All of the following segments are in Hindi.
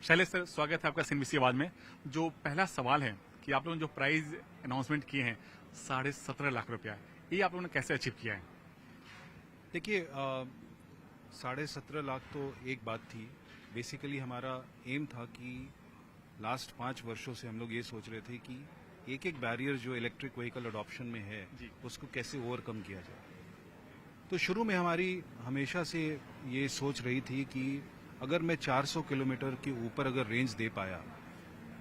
शैलेश सर, स्वागत है आपका सीएनबीसी आवाज में। जो पहला सवाल है कि आप लोगों ने जो प्राइस अनाउंसमेंट किए हैं 17.5 लाख रुपया, ये आप लोगों ने कैसे अचीव किया है? देखिए 17.5 लाख तो एक बात थी। बेसिकली हमारा एम था कि लास्ट 5 वर्षों से हम लोग ये सोच रहे थे कि एक एक बैरियर जो इलेक्ट्रिक व्हीकल अडॉप्शन में है उसको कैसे ओवरकम किया जाए। तो शुरू में हमारी हमेशा से ये सोच रही थी कि अगर मैं 400 किलोमीटर के ऊपर अगर रेंज दे पाया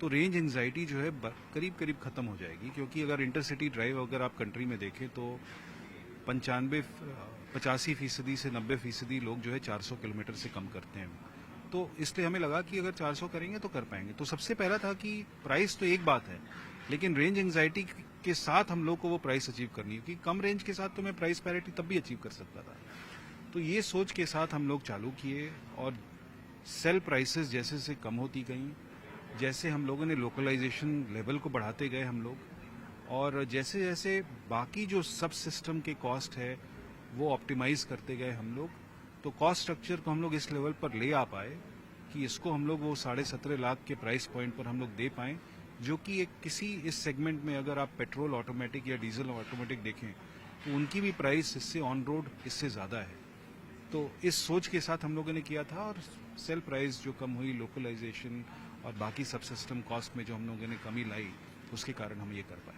तो रेंज एंजाइटी जो है करीब करीब खत्म हो जाएगी, क्योंकि अगर इंटरसिटी ड्राइव अगर आप कंट्री में देखें तो 85% से 90% लोग जो है 400 किलोमीटर से कम करते हैं। तो इसलिए हमें लगा कि अगर 400 करेंगे तो कर पाएंगे। तो सबसे पहला था कि प्राइस तो एक बात है, लेकिन रेंज एंजाइटी के साथ हम लोग को वो प्राइस अचीव करनी है, क्योंकि कम रेंज के साथ तो मैं प्राइस पैरिटी तब भी अचीव कर सकता था। तो ये सोच के साथ हम लोग चालू किए और सेल प्राइसेस जैसे से कम होती गई, जैसे हम लोगों ने लोकलाइजेशन लेवल को बढ़ाते गए हम लोग, और जैसे जैसे बाकी जो सब सिस्टम के कॉस्ट है वो ऑप्टिमाइज करते गए हम लोग, तो कॉस्ट स्ट्रक्चर को हम लोग इस लेवल पर ले आ पाए कि इसको हम लोग वो 17.5 लाख के प्राइस पॉइंट पर हम लोग दे पाएं, जो कि एक किसी इस सेगमेंट में अगर आप पेट्रोल ऑटोमेटिक या डीजल ऑटोमेटिक देखें तो उनकी भी प्राइस इससे ऑन रोड इससे ज़्यादा है। तो इस सोच के साथ हम लोगों ने किया था, और सेल प्राइस जो कम हुई, लोकलाइजेशन और बाकी सब सिस्टम कॉस्ट में जो हम लोगों ने कमी लाई, उसके कारण हम ये कर पाए।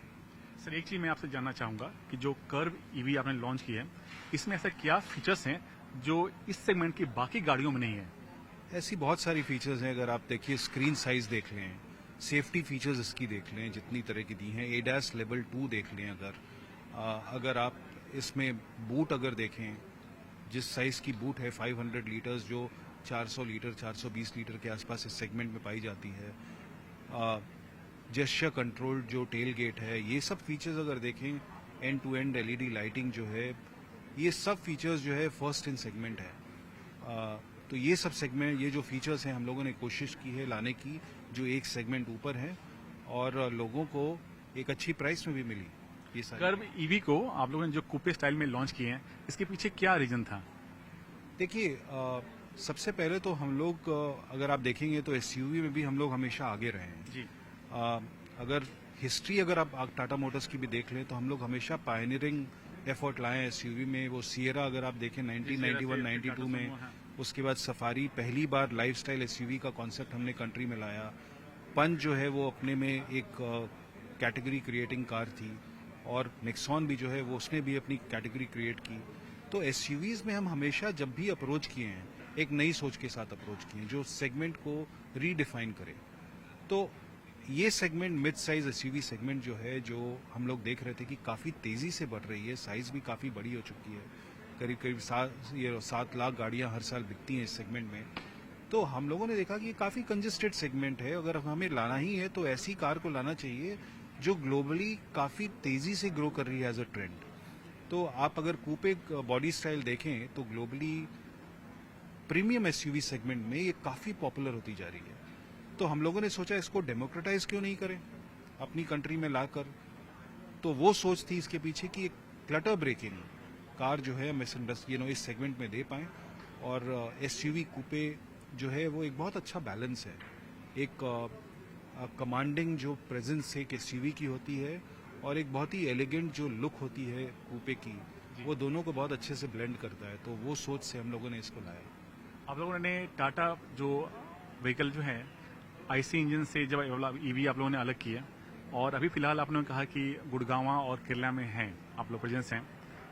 सर, एक चीज मैं आपसे जानना चाहूंगा कि जो कर्व ईवी आपने लॉन्च की है, इसमें ऐसा क्या फीचर्स हैं जो इस सेगमेंट की बाकी गाड़ियों में नहीं है? ऐसी बहुत सारी फीचर्स हैं। अगर आप देखिए, स्क्रीन साइज देख लें, सेफ्टी फीचर्स इसकी देख लें जितनी तरह की दी हैं, एडास लेवल 2 देख लें, अगर आप इसमें बूट अगर देखें, जिस साइज की बूट है 500 लीटर्स, जो 400 लीटर 420 लीटर के आसपास इस सेगमेंट में पाई जाती है, जेस्चर कंट्रोल जो टेल गेट है, ये सब फीचर्स अगर देखें, end to end LED lighting जो है, ये सब फीचर्स जो है फर्स्ट इन सेगमेंट है। तो ये सब सेगमेंट, ये जो फीचर्स हैं हम लोगों ने कोशिश की है लाने की, जो एक सेगमेंट ऊपर है और लोगों को एक अच्छी प्राइस में भी मिली। ये सारी कर्व ईवी को आप लोगों ने जो कूपे स्टाइल में लॉन्च किए हैं, इसके पीछे क्या रीजन था? देखिए, सबसे पहले तो हम लोग अगर आप देखेंगे तो एसयूवी में भी हम लोग हमेशा आगे रहे हैं जी। अगर हिस्ट्री अगर आप टाटा मोटर्स की भी देख लें तो हम लोग हमेशा पायनियरिंग एफर्ट लाए एसयूवी में। वो सियरा अगर आप देखें 1991-92 में, उसके बाद सफारी, पहली बार लाइफस्टाइल एसयूवी का कॉन्सेप्ट हमने कंट्री में लाया। पंच जो है वो अपने में एक कैटेगरी क्रिएटिंग कार थी, और नेक्सॉन भी जो है वो उसने भी अपनी कैटेगरी क्रिएट की। तो एसयूवीज में हम हमेशा जब भी अप्रोच किए हैं, एक नई सोच के साथ अप्रोच किए हैं जो सेगमेंट को रीडिफाइन करे। तो ये segment mid size SUV segment जो है, जो हम लोग देख रहे थे कि काफ़ी तेज़ी से बढ़ रही है, साइज भी काफ़ी बड़ी हो चुकी है, करीब करीब 7 लाख गाड़ियां हर साल बिकती हैं इस सेगमेंट में। तो हम लोगों ने देखा कि ये काफ़ी कंजेस्टेड सेगमेंट है, अगर हमें लाना ही है तो ऐसी कार को लाना चाहिए जो ग्लोबली काफ़ी तेज़ी से ग्रो कर रही है एज अ ट्रेंड। तो आप अगर कूपे बॉडी स्टाइल देखें तो ग्लोबली प्रीमियम एसयूवी सेगमेंट में ये काफ़ी पॉपुलर होती जा रही है। तो हम लोगों ने सोचा इसको डेमोक्रेटाइज क्यों नहीं करें अपनी कंट्री में लाकर। तो वो सोच थी इसके पीछे कि एक क्लटर ब्रेकिंग कार जो है हम इस सेगमेंट में दे पाएं, और एसयूवी कूपे जो है वो एक बहुत अच्छा बैलेंस है। एक कमांडिंग जो प्रेजेंस एक एसयूवी की होती है और एक बहुत ही एलिगेंट जो लुक होती है कूपे की, वो दोनों को बहुत अच्छे से ब्लेंड करता है। तो वो सोच से हम लोगों ने इसको लाया। आप लोगों ने टाटा जो व्हीकल जो है आईसी इंजन से जब ईवी आप लोगों ने अलग किया, और अभी फिलहाल आपने कहा कि गुड़गांवा और केरला में हैं आप लोग प्रेजेंस हैं,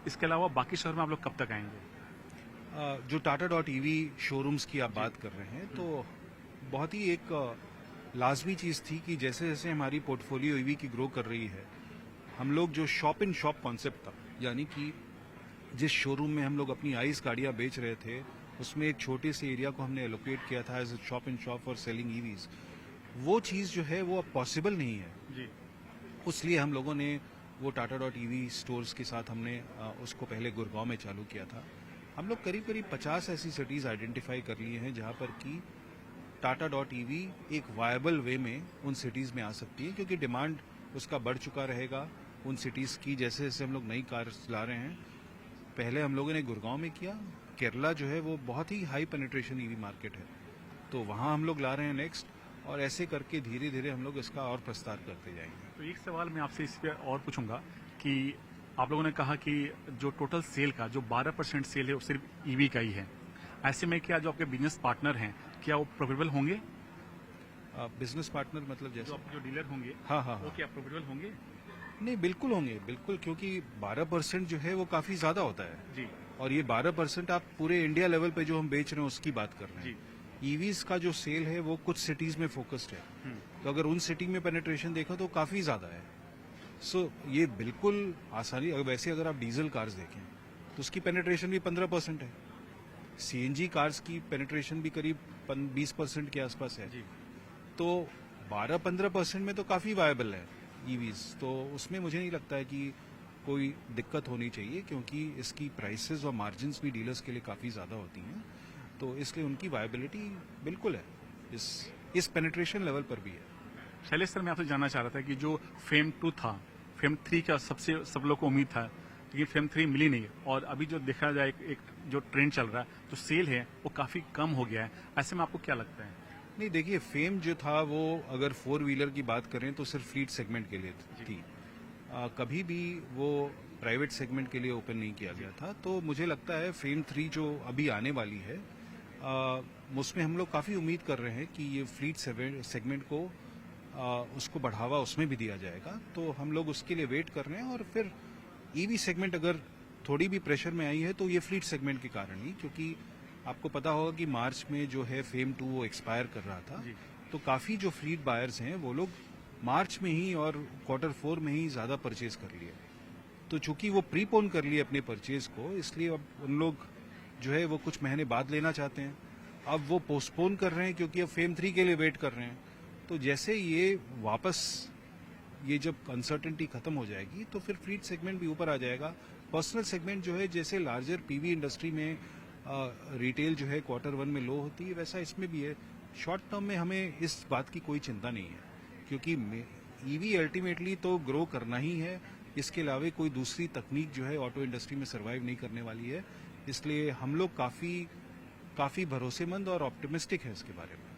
इसके अलावा बाकी शहर में आप लोग कब तक आएंगे? जो टाटा.ईवी शोरूम्स की आप बात कर रहे हैं, तो बहुत ही एक लाजमी चीज़ थी कि जैसे जैसे हमारी पोर्टफोलियो ईवी की ग्रो कर रही है, हम लोग जो शॉप इन शॉप कॉन्सेप्ट था, यानी कि जिस शोरूम में हम लोग अपनी आइस गाड़ियां बेच रहे थे, उसमें एक छोटे से एरिया को हमने एलोकेट किया था as a shop in shop for selling EVs. वो चीज़ जो है वो अब पॉसिबल नहीं है जी। इसलिए हम लोगों ने वो टाटा.ईवी स्टोर्स के साथ हमने उसको पहले गुड़गांव में चालू किया था। हम लोग करीब करीब 50 ऐसी सिटीज़ आइडेंटिफाई कर लिए हैं जहां पर कि टाटा.ईवी एक वायबल वे में उन सिटीज़ में आ सकती है, क्योंकि डिमांड उसका बढ़ चुका रहेगा उन सिटीज़ की। जैसे जैसे हम लोग नई कार ला रहे हैं, पहले हम लोगों ने गुड़गांव में किया। केरला जो है वो बहुत ही हाई पेनिट्रेशन ईवी मार्केट है, तो वहाँ हम लोग ला रहे हैं नेक्स्ट, और ऐसे करके धीरे धीरे हम लोग इसका और प्रस्तार करते जाएंगे। तो एक सवाल मैं आपसे इस पे और पूछूंगा कि आप लोगों ने कहा कि जो टोटल सेल का जो 12% सेल है वो सिर्फ ईवी का ही है। ऐसे में क्या जो आपके बिजनेस पार्टनर हैं क्या वो प्रोफिटेबल होंगे? बिजनेस पार्टनर मतलब जो जैसे? आपके जो डीलर होंगे हाँ हाँ वो हाँ, क्या प्रोफिटेबल होंगे? नहीं बिल्कुल होंगे, बिल्कुल, क्योंकि 12% जो है वो काफी ज्यादा होता है। जी और ये 12% आप पूरे इंडिया लेवल पे जो हम बेच रहे हैं उसकी बात कर रहे जी। हैं। ईवीज का जो सेल है वो कुछ सिटीज में फोकस्ड है, तो अगर उन सिटी में पेनिट्रेशन देखो तो काफी ज्यादा है। सो ये बिल्कुल आसानी, वैसे अगर आप डीजल कार्स देखें तो उसकी पेनिट्रेशन भी 15% है, सीएनजी कार्स की पेनिट्रेशन भी करीब 20% के आसपास है। जी तो 12-15% में तो काफी वायबल है ईवीज, तो उसमें मुझे नहीं लगता है कि कोई दिक्कत होनी चाहिए, क्योंकि इसकी प्राइसेस और मार्जिन्स भी डीलर्स के लिए काफी ज्यादा होती हैं, तो इसलिए उनकी वायबिलिटी बिल्कुल है, इस पेनिट्रेशन लेवल पर भी है। शैलेश सर, मैं आपसे जानना चाह रहा था कि जो फेम 2 था, फेम 3 का सब लोग को उम्मीद था, लेकिन फेम 3 मिली नहीं, और अभी जो देखा जाए एक जो ट्रेंड चल रहा है, जो सेल है वो काफी कम हो गया है। ऐसे में आपको क्या लगता है? नहीं देखिए, फेम जो था वो अगर 4 व्हीलर की बात करें तो सिर्फ फ्लीट सेगमेंट के लिए थी, कभी भी वो प्राइवेट सेगमेंट के लिए ओपन नहीं किया गया था। तो मुझे लगता है फेम 3 जो अभी आने वाली है, उसमें हम लोग काफ़ी उम्मीद कर रहे हैं कि ये फ्लीट सेगमेंट को उसको बढ़ावा उसमें भी दिया जाएगा, तो हम लोग उसके लिए वेट कर रहे हैं। और फिर ईवी सेगमेंट अगर थोड़ी भी प्रेशर में आई है तो ये फ्लीट सेगमेंट के कारण ही, क्योंकि आपको पता होगा कि मार्च में जो है फेम 2 वो एक्सपायर कर रहा था, तो काफ़ी जो फ्लीट बायर्स हैं वो लोग मार्च में ही और Q4 में ही ज़्यादा परचेज कर लिए। तो चूंकि वो प्रीपोन कर लिए अपने परचेज को, इसलिए अब उन लोग जो है वो कुछ महीने बाद लेना चाहते हैं। अब वो पोस्टपोन कर रहे हैं क्योंकि अब फेम 3 के लिए वेट कर रहे हैं। तो जैसे ये वापस ये जब अनसर्टेनिटी खत्म हो जाएगी तो फिर फ्लीट सेगमेंट भी ऊपर आ जाएगा। पर्सनल सेगमेंट जो है, जैसे लार्जर पीवी इंडस्ट्री में रिटेल जो है Q1 में लो होती है, वैसा इसमें भी है। शॉर्ट टर्म में हमें इस बात की कोई चिंता नहीं है, क्योंकि ईवी अल्टीमेटली तो ग्रो करना ही है। इसके अलावा कोई दूसरी तकनीक जो है ऑटो इंडस्ट्री में सर्वाइव नहीं करने वाली है, इसलिए हम लोग काफी भरोसेमंद और ऑप्टिमिस्टिक है इसके बारे में।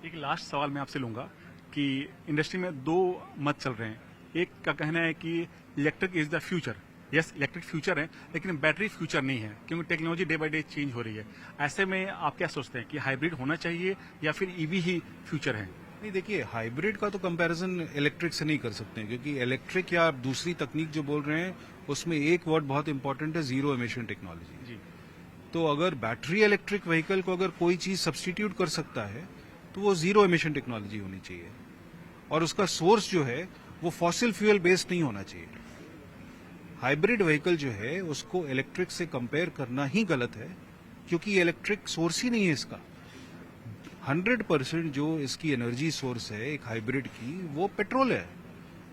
एक लास्ट सवाल मैं आपसे लूंगा कि इंडस्ट्री में दो मत चल रहे हैं। एक का कहना है कि electric is the future. Yes, electric future है, लेकिन बैटरी फ्यूचर नहीं है, क्योंकि technology day by day change हो रही है। ऐसे में आप क्या सोचते हैं कि हाइब्रिड होना चाहिए या फिर ईवी ही फ्यूचर है? नहीं देखिए, हाइब्रिड का तो कंपैरिजन इलेक्ट्रिक से नहीं कर सकते हैं, क्योंकि इलेक्ट्रिक या आप दूसरी तकनीक जो बोल रहे हैं उसमें एक वर्ड बहुत इंपॉर्टेंट है, जीरो एमिशन टेक्नोलॉजी। जी तो अगर बैटरी इलेक्ट्रिक व्हीकल को अगर कोई चीज सब्सटीट्यूट कर सकता है तो वो जीरो एमिशन टेक्नोलॉजी होनी चाहिए, और उसका सोर्स जो है वो फॉसिल फ्यूल बेस्ड नहीं होना चाहिए। हाइब्रिड व्हीकल जो है उसको इलेक्ट्रिक से कंपेयर करना ही गलत है, क्योंकि इलेक्ट्रिक सोर्स ही नहीं है इसका। 100% जो इसकी एनर्जी सोर्स है एक हाइब्रिड की, वो पेट्रोल है।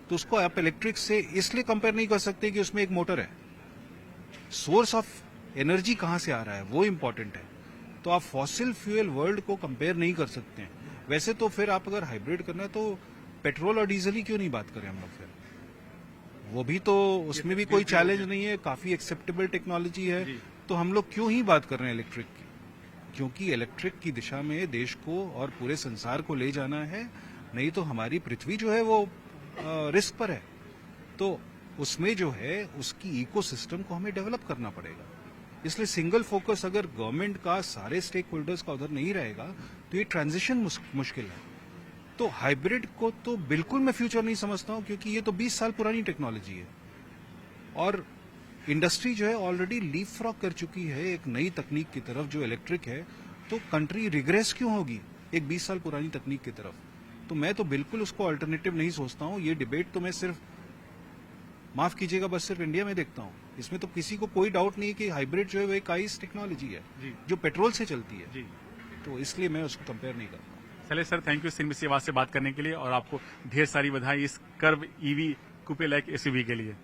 तो उसको आप इलेक्ट्रिक से इसलिए कंपेयर नहीं कर सकते कि उसमें एक मोटर है। सोर्स ऑफ एनर्जी कहां से आ रहा है वो इंपॉर्टेंट है। तो आप फॉसिल फ्यूल वर्ल्ड को कंपेयर नहीं कर सकते हैं। वैसे तो फिर आप अगर हाइब्रिड करना है तो पेट्रोल और डीजल ही क्यों नहीं बात करें हम लोग, फिर वो भी तो, उसमें भी कोई चैलेंज नहीं है, काफी एक्सेप्टेबल टेक्नोलॉजी है। तो हम लोग क्यों ही बात कर रहे हैं इलेक्ट्रिक की? क्योंकि इलेक्ट्रिक की दिशा में देश को और पूरे संसार को ले जाना है, नहीं तो हमारी पृथ्वी जो है वो रिस्क पर है। तो उसमें जो है उसकी इकोसिस्टम को हमें डेवलप करना पड़ेगा। इसलिए सिंगल फोकस अगर गवर्नमेंट का, सारे स्टेक होल्डर्स का उधर नहीं रहेगा तो ये ट्रांजिशन मुश्किल है। तो हाइब्रिड को तो बिल्कुल मैं फ्यूचर नहीं समझता हूं, क्योंकि ये तो 20 साल पुरानी टेक्नोलॉजी है, और इंडस्ट्री जो है ऑलरेडी लीप फ्रॉग कर चुकी है एक नई तकनीक की तरफ जो इलेक्ट्रिक है। तो कंट्री रिग्रेस क्यों होगी एक 20 साल पुरानी तकनीक की तरफ? तो मैं तो बिल्कुल उसको अल्टरनेटिव नहीं सोचता हूं। ये डिबेट तो मैं सिर्फ, माफ कीजिएगा, बस सिर्फ इंडिया में देखता हूं। इसमें तो किसी को कोई डाउट नहीं कि हाइब्रिड जो है वो एक आइस टेक्नोलॉजी है जो पेट्रोल से चलती है। जी, तो इसलिए मैं उसको कंपेयर नहीं करता। चलिए सर, थैंक यू सिंह से बात करने के लिए, और आपको ढेर सारी बधाई इस कर्व ईवी कूपे लाइक एसयूवी के लिए।